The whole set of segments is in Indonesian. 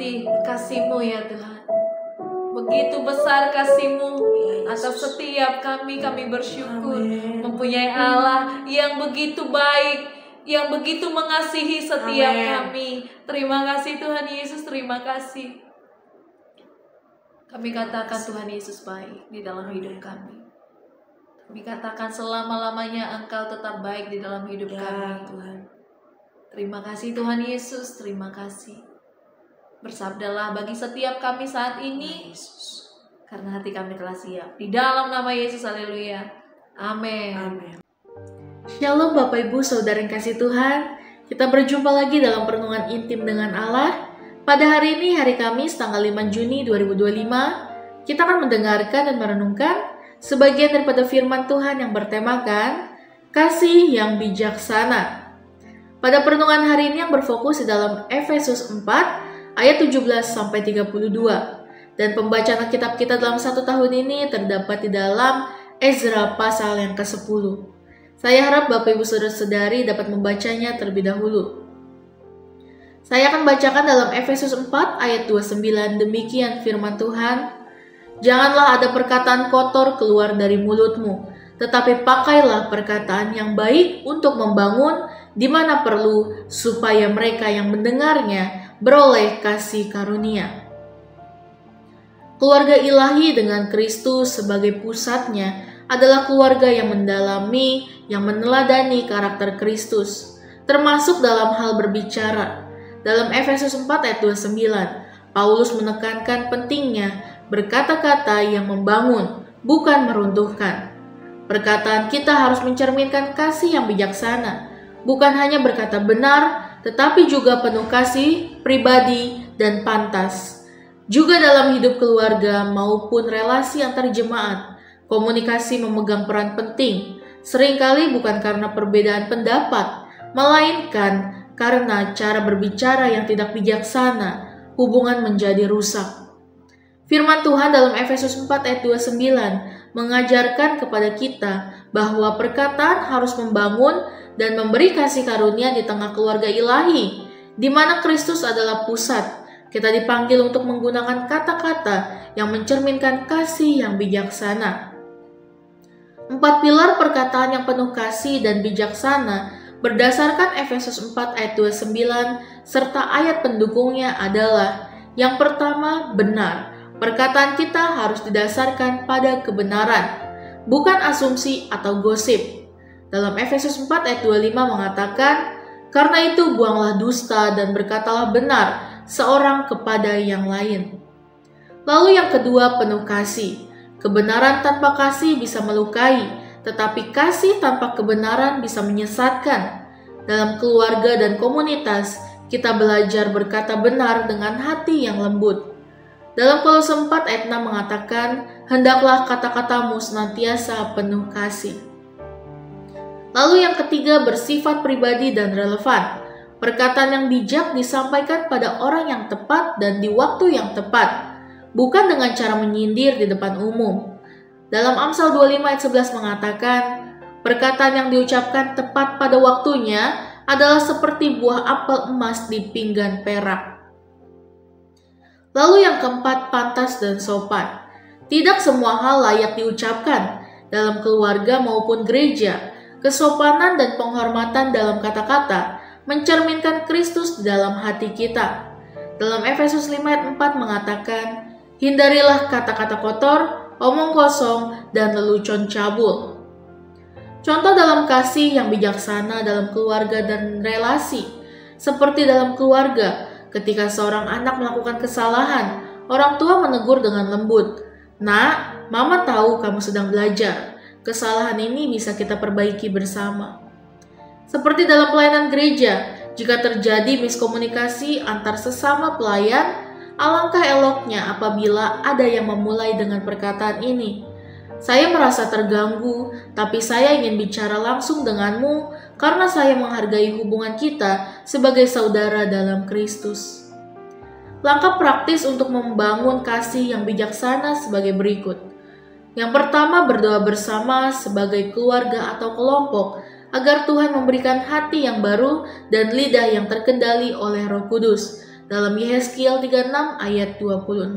menikmati kasih-Mu ya Tuhan. Begitu besar kasih-Mu atas setiap kami bersyukur mempunyai Allah yang begitu baik, yang begitu mengasihi setiap kami. Terima kasih Tuhan Yesus, terima kasih. Kami katakan Tuhan Yesus baik di dalam hidup kami. Kami katakan selama-lamanya Engkau tetap baik di dalam hidup kami Tuhan. Terima kasih Tuhan Yesus, terima kasih. Bersabdalah bagi setiap kami saat ini, karena hati kami telah siap. Di dalam nama Yesus, haleluya. Amin. Shalom Bapak Ibu Saudara yang kasih Tuhan. Kita berjumpa lagi dalam perenungan intim dengan Allah. Pada hari ini, hari Kamis tanggal 5 Juni 2025, kita akan mendengarkan dan merenungkan sebagian daripada firman Tuhan yang bertemakan kasih yang bijaksana. Pada perenungan hari ini yang berfokus di dalam Efesus 4 ayat 17-32. Dan pembacaan Alkitab kita dalam satu tahun ini terdapat di dalam Ezra pasal yang ke-10. Saya harap Bapak Ibu Saudara-saudari dapat membacanya terlebih dahulu. Saya akan bacakan dalam Efesus 4 ayat 29, demikian firman Tuhan. Janganlah ada perkataan kotor keluar dari mulutmu, tetapi pakailah perkataan yang baik untuk membangun di mana perlu, supaya mereka yang mendengarnya beroleh kasih karunia. Keluarga ilahi dengan Kristus sebagai pusatnya adalah keluarga yang mendalami, yang meneladani karakter Kristus, termasuk dalam hal berbicara. Dalam Efesus 4 ayat 29, Paulus menekankan pentingnya berkata-kata yang membangun, bukan meruntuhkan. Perkataan kita harus mencerminkan kasih yang bijaksana, bukan hanya berkata benar, tetapi juga penuh kasih, pribadi, dan pantas. Juga dalam hidup keluarga maupun relasi antar jemaat, komunikasi memegang peran penting, seringkali bukan karena perbedaan pendapat, melainkan karena cara berbicara yang tidak bijaksana, hubungan menjadi rusak. Firman Tuhan dalam Efesus 4 ayat 29 mengajarkan kepada kita bahwa perkataan harus membangun dan memberi kasih karunia di tengah keluarga ilahi, di mana Kristus adalah pusat. Kita dipanggil untuk menggunakan kata-kata yang mencerminkan kasih yang bijaksana. 4 pilar perkataan yang penuh kasih dan bijaksana berdasarkan Efesus 4 ayat 29 serta ayat pendukungnya adalah: yang pertama, benar. Perkataan kita harus didasarkan pada kebenaran, bukan asumsi atau gosip. Dalam Efesus 4 ayat 25 mengatakan, karena itu buanglah dusta dan berkatalah benar seorang kepada yang lain. Lalu yang kedua, penuh kasih. Kebenaran tanpa kasih bisa melukai, tetapi kasih tanpa kebenaran bisa menyesatkan. Dalam keluarga dan komunitas, kita belajar berkata benar dengan hati yang lembut. Dalam Kolose 4 ayat 6 mengatakan, hendaklah kata-katamu senantiasa penuh kasih. Lalu yang ketiga, bersifat pribadi dan relevan. Perkataan yang bijak disampaikan pada orang yang tepat dan di waktu yang tepat, bukan dengan cara menyindir di depan umum. Dalam Amsal 25 ayat 11 mengatakan, perkataan yang diucapkan tepat pada waktunya adalah seperti buah apel emas di pinggan perak. Lalu yang keempat, pantas dan sopan. Tidak semua hal layak diucapkan dalam keluarga maupun gereja. Kesopanan dan penghormatan dalam kata-kata mencerminkan Kristus di dalam hati kita. Dalam Efesus 5 ayat 4 mengatakan, hindarilah kata-kata kotor, omong kosong, dan lelucon cabul. Contoh dalam kasih yang bijaksana dalam keluarga dan relasi. Seperti dalam keluarga, ketika seorang anak melakukan kesalahan, orang tua menegur dengan lembut. Nak, mama tahu kamu sedang belajar. Kesalahan ini bisa kita perbaiki bersama. Seperti dalam pelayanan gereja, jika terjadi miskomunikasi antar sesama pelayan, alangkah eloknya apabila ada yang memulai dengan perkataan ini. Saya merasa terganggu, tapi saya ingin bicara langsung denganmu karena saya menghargai hubungan kita sebagai saudara dalam Kristus. Langkah praktis untuk membangun kasih yang bijaksana sebagai berikut. Yang pertama, berdoa bersama sebagai keluarga atau kelompok agar Tuhan memberikan hati yang baru dan lidah yang terkendali oleh Roh Kudus, dalam Yehezkiel 36 ayat 26.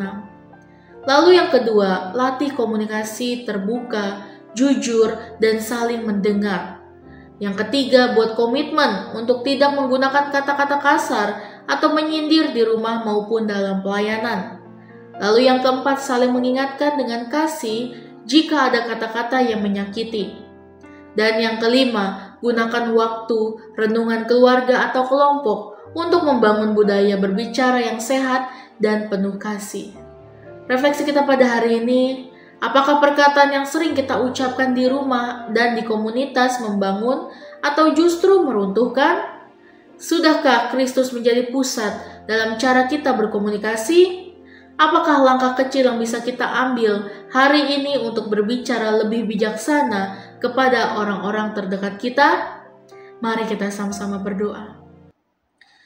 Lalu yang kedua, latih komunikasi terbuka, jujur, dan saling mendengar. Yang ketiga, buat komitmen untuk tidak menggunakan kata-kata kasar atau menyindir di rumah maupun dalam pelayanan. Lalu yang keempat, saling mengingatkan dengan kasih jika ada kata-kata yang menyakiti. Dan yang kelima, gunakan waktu, renungan keluarga atau kelompok untuk membangun budaya berbicara yang sehat dan penuh kasih. Refleksi kita pada hari ini, apakah perkataan yang sering kita ucapkan di rumah dan di komunitas membangun atau justru meruntuhkan? Sudahkah Kristus menjadi pusat dalam cara kita berkomunikasi? Apakah langkah kecil yang bisa kita ambil hari ini untuk berbicara lebih bijaksana kepada orang-orang terdekat kita? Mari kita sama-sama berdoa.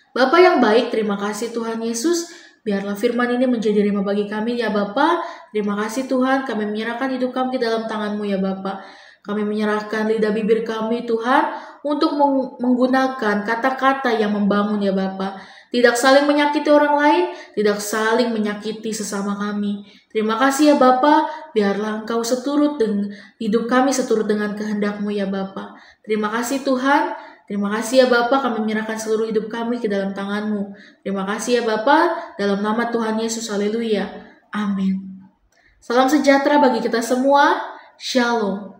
Bapa yang baik, terima kasih Tuhan Yesus. Biarlah firman ini menjadi rema bagi kami ya Bapa. Terima kasih Tuhan, kami menyerahkan hidup kami ke dalam tangan-Mu ya Bapa. Kami menyerahkan lidah bibir kami Tuhan untuk menggunakan kata-kata yang membangun ya Bapa. Tidak saling menyakiti orang lain, tidak saling menyakiti sesama kami. Terima kasih ya Bapa, biarlah Engkau seturut dengan hidup kami seturut dengan kehendak-Mu ya Bapa. Terima kasih Tuhan. Terima kasih ya Bapa, kami menyerahkan seluruh hidup kami ke dalam tangan-Mu. Terima kasih ya Bapa, dalam nama Tuhan Yesus, haleluya. Amin. Salam sejahtera bagi kita semua. Shalom.